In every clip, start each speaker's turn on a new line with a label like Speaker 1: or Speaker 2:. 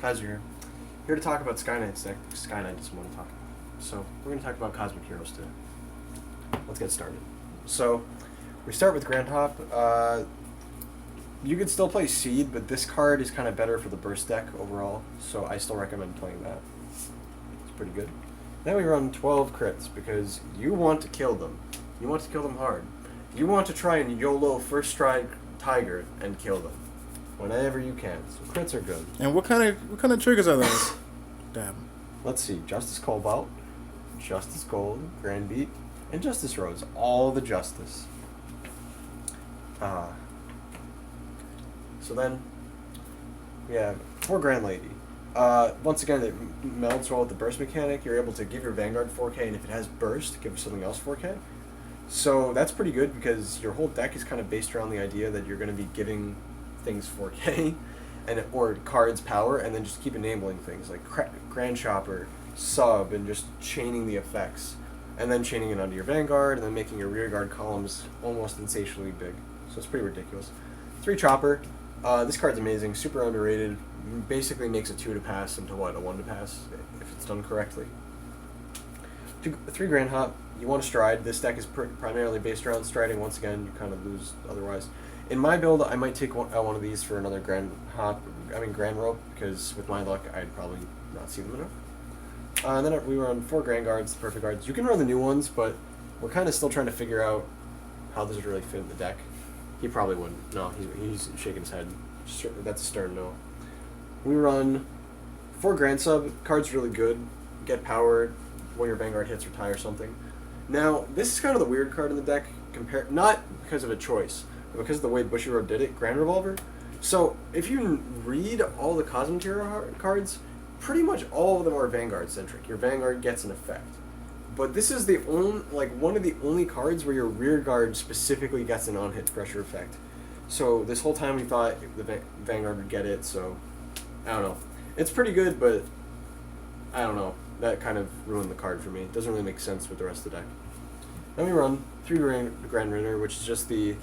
Speaker 1: Kaiser here to talk about Skyknight's deck. Skyknight doesn't want to talk about it. So we're going to talk about Cosmic Heroes today. Let's get started. So we start with Grand Hop. You could still play Seed, but this card is kind of better for the burst deck overall, so I still recommend playing that. It's pretty good. Then we run 12 crits because you want to kill them. You want to kill them hard. You want to try and YOLO First Strike Tiger and kill them whenever you can. So crits are good.
Speaker 2: And what kind of triggers are those? Damn.
Speaker 1: Let's see. Justice Cobalt, Justice Gold, Grand Beat, and Justice Rose. All the Justice. So then, we have 4 Grand Lady. Once again, it melds well with the burst mechanic. You're able to give your Vanguard 4K, and if it has burst, give something else 4K. So that's pretty good because your whole deck is kind of based around the idea that you're going to be giving things 4K or cards power, and then just keep enabling things like Grand Chopper, Sub, and just chaining the effects, and then chaining it onto your Vanguard, and then making your rear guard columns almost insatiably big. So it's pretty ridiculous. 3 Chopper. This card's amazing, super underrated. Basically makes a 2 to pass into what, a 1 to pass if it's done correctly. 3 Grand Hop. You want to stride. This deck is primarily based around striding. Once again, you kind of lose otherwise. In my build, I might take one of these for another Grand Rope, because with my luck, I'd probably not see them enough. And then we run 4 Grand Guards, the perfect guards. You can run the new ones, but we're kind of still trying to figure out how this would really fit in the deck. He probably wouldn't. No, he's shaking his head. That's a stern no. We run 4 Grand Sub. Card's really good. Get powered when your Vanguard hits, retire something. Now, this is kind of the weird card in the deck, not because of a choice, but because of the way Bushiroad did it, Grand Revolver. So, if you read all the Cosmic Hero cards, pretty much all of them are Vanguard-centric. Your Vanguard gets an effect. But this is the one of the only cards where your rear guard specifically gets an on-hit pressure effect. So this whole time we thought the Vanguard would get it, so I don't know. It's pretty good, but I don't know. That kind of ruined the card for me. It doesn't really make sense with the rest of the deck. Then we run 3 Grand Ritter, which is just the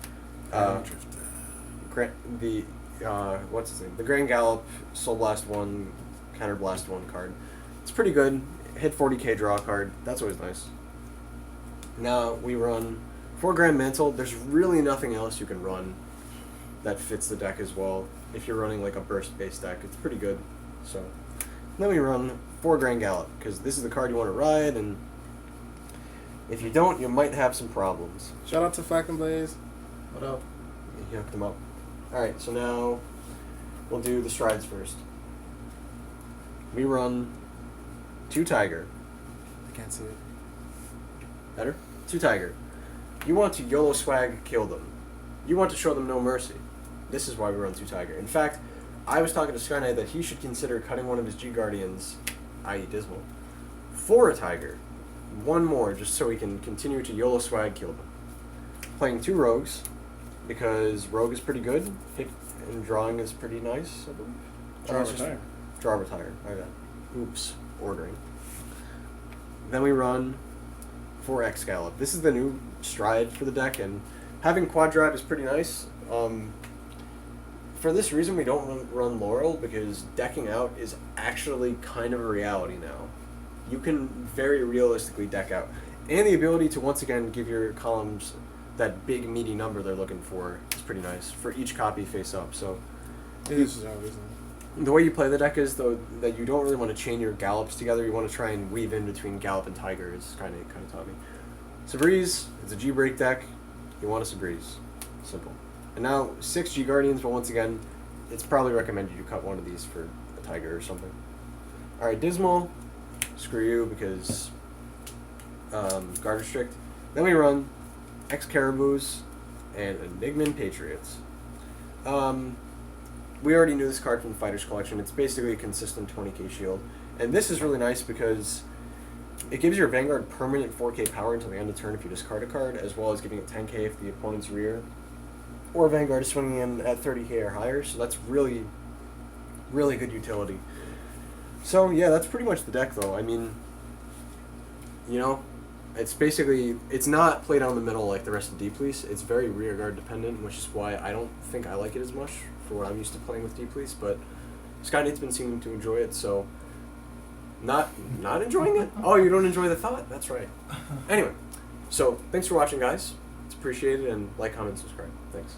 Speaker 1: what's his name? The Grand Gallop, Soul Blast 1, Counter Blast 1 card. It's pretty good. Hit 40k draw card. That's always nice. Now we run 4 Grand Mantle. There's really nothing else you can run that fits the deck as well. If you're running like a burst-based deck, it's pretty good. So then we run 4 Grand Gallop, because this is the card you want to ride, and if you don't, you might have some problems.
Speaker 2: Shout out to Falcon Blaze.
Speaker 1: What up? He hooked them up. Alright, so now we'll do the strides first. We run 2 Tiger.
Speaker 2: I can't see it.
Speaker 1: Better? 2 Tiger. You want to YOLO swag kill them. You want to show them no mercy. This is why we run 2 Tiger. In fact, I was talking to Skyknight that he should consider cutting one of his G Guardians, i.e. Dismal, for a Tiger. 1 more, just so he can continue to YOLO swag kill them. Playing 2 Rogues, because Rogue is pretty good. Hit and drawing is pretty nice, I believe.
Speaker 2: Draw retire.
Speaker 1: Draw retire. Okay. Oops. Ordering. Then we run 4 X Gallop. This is the new stride for the deck, and having quad drive is pretty nice. For this reason, we don't run Laurel, because decking out is actually kind of a reality now. You can very realistically deck out. And the ability to once again give your columns that big meaty number they're looking for is pretty nice for each copy face up. So
Speaker 2: This is always
Speaker 1: the way you play the deck is though that you don't really want to chain your gallops together. You want to try and weave in between Gallop and Tiger. Is kind of taught me. Sabreeze, it's a G break deck. You want a Sabreeze, simple. And now 6 G Guardians, but once again, it's probably recommended you cut one of these for a Tiger or something. All right, Dismal, screw you because guard restrict. Then we run X Caribous and Enigman Patriots. We already knew this card from the Fighters Collection. It's basically a consistent 20k shield. And this is really nice because it gives your Vanguard permanent 4k power until the end of turn if you discard a card, as well as giving it 10k if the opponent's rear or Vanguard is swinging in at 30k or higher. So that's really, really good utility. So yeah, that's pretty much the deck though. I mean, you know, it's basically, it's not played down the middle like the rest of Deep Police. It's very rear guard dependent, which is why I don't think I like it as much for what I'm used to playing with Deep Police, but Skynate's been seeming to enjoy it, so not enjoying it? Oh, you don't enjoy the thought? That's right. Anyway, so thanks for watching, guys. It's appreciated, and like, comment, subscribe. Thanks.